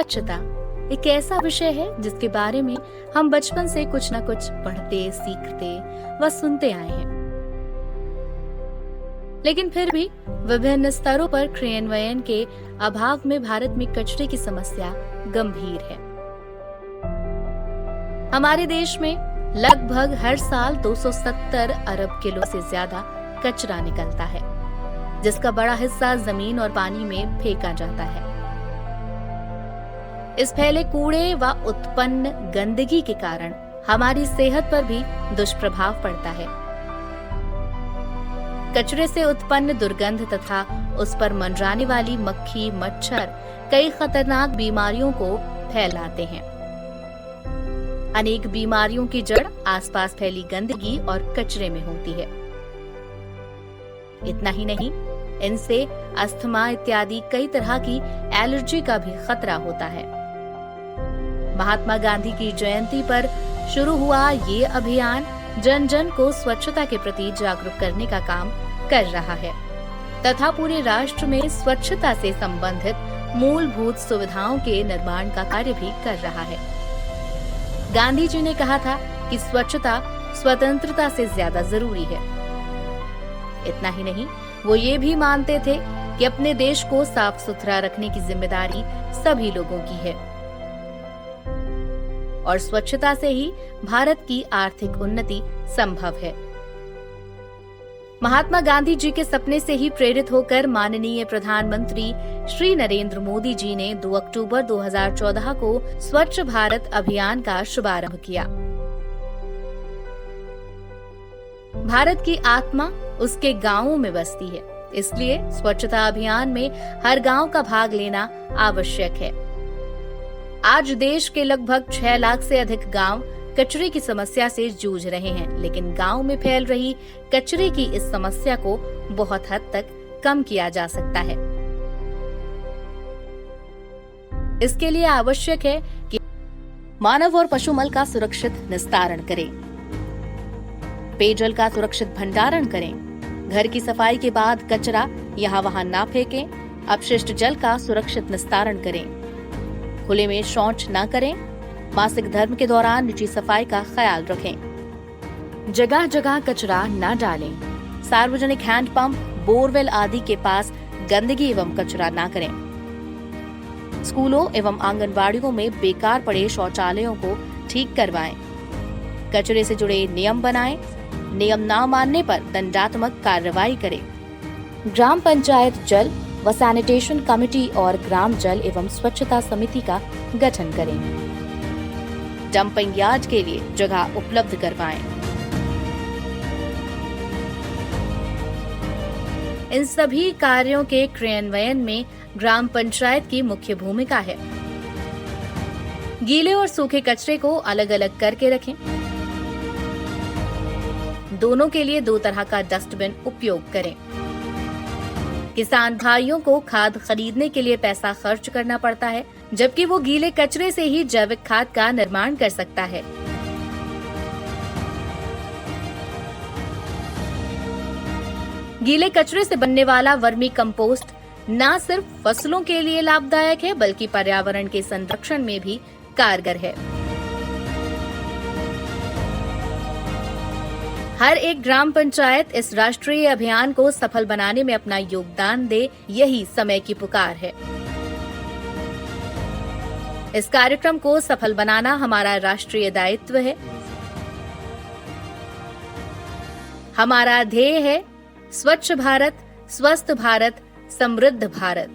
स्वच्छता एक ऐसा विषय है जिसके बारे में हम बचपन से कुछ न कुछ पढ़ते, सीखते व सुनते आए हैं, लेकिन फिर भी विभिन्न स्तरों पर क्रियान्वयन के अभाव में भारत में कचरे की समस्या गंभीर है। हमारे देश में लगभग हर साल 270 अरब किलो से ज्यादा कचरा निकलता है, जिसका बड़ा हिस्सा जमीन और पानी में फेंका जाता है। इस फैले कूड़े व उत्पन्न गंदगी के कारण हमारी सेहत पर भी दुष्प्रभाव पड़ता है। कचरे से उत्पन्न दुर्गंध तथा उस पर मंडराने वाली मक्खी, मच्छर कई खतरनाक बीमारियों को फैलाते हैं। अनेक बीमारियों की जड़ आसपास फैली गंदगी और कचरे में होती है। इतना ही नहीं, इनसे अस्थमा इत्यादि कई तरह की एलर्जी का भी खतरा होता है। महात्मा गांधी की जयंती पर शुरू हुआ ये अभियान जन जन को स्वच्छता के प्रति जागरूक करने का काम कर रहा है तथा पूरे राष्ट्र में स्वच्छता से संबंधित मूलभूत सुविधाओं के निर्माण का कार्य भी कर रहा है। गांधी जी ने कहा था कि स्वच्छता स्वतंत्रता से ज्यादा जरूरी है। इतना ही नहीं, वो ये भी मानते थे कि अपने देश को साफ सुथरा रखने की जिम्मेदारी सभी लोगों की है और स्वच्छता से ही भारत की आर्थिक उन्नति संभव है। महात्मा गांधी जी के सपने से ही प्रेरित होकर माननीय प्रधानमंत्री श्री नरेंद्र मोदी जी ने 2 अक्टूबर 2014 को स्वच्छ भारत अभियान का शुभारंभ किया। भारत की आत्मा उसके गांवों में बसती है, इसलिए स्वच्छता अभियान में हर गांव का भाग लेना आवश्यक है। आज देश के लगभग 6 लाख से अधिक गांव कचरे की समस्या से जूझ रहे हैं, लेकिन गांव में फैल रही कचरे की इस समस्या को बहुत हद तक कम किया जा सकता है। इसके लिए आवश्यक है कि मानव और पशुमल का सुरक्षित निस्तारण करें, पेयजल का सुरक्षित भंडारण करें, घर की सफाई के बाद कचरा यहाँ वहाँ ना फेंकें, अपशिष्ट जल का सुरक्षित निस्तारण करें, खुले में शौच न करें, मासिक धर्म के दौरान निजी सफाई का ख्याल रखें, जगह जगह कचरा न डालें, सार्वजनिक हैंडपंप, बोरवेल आदि के पास गंदगी एवं कचरा न करें, स्कूलों एवं आंगनबाड़ियों में बेकार पड़े शौचालयों को ठीक करवाएं, कचरे से जुड़े नियम बनाएं, नियम न मानने पर दंडात्मक कार्रवाई करें, ग्राम पंचायत जल व सैनिटेशन कमेटी और ग्राम जल एवं स्वच्छता समिति का गठन करें, डंपिंग यार्ड के लिए जगह उपलब्ध करवाएं। इन सभी कार्यों के क्रियान्वयन में ग्राम पंचायत की मुख्य भूमिका है। गीले और सूखे कचरे को अलग अलग करके रखें। दोनों के लिए 2 तरह का डस्टबिन उपयोग करें। किसान भाइयों को खाद खरीदने के लिए पैसा खर्च करना पड़ता है, जबकि वो गीले कचरे से ही जैविक खाद का निर्माण कर सकता है। गीले कचरे से बनने वाला वर्मी कंपोस्ट न सिर्फ फसलों के लिए लाभदायक है, बल्कि पर्यावरण के संरक्षण में भी कारगर है। हर एक ग्राम पंचायत इस राष्ट्रीय अभियान को सफल बनाने में अपना योगदान दे, यही समय की पुकार है। इस कार्यक्रम को सफल बनाना हमारा राष्ट्रीय दायित्व है। हमारा ध्येय है स्वच्छ भारत, स्वस्थ भारत, समृद्ध भारत।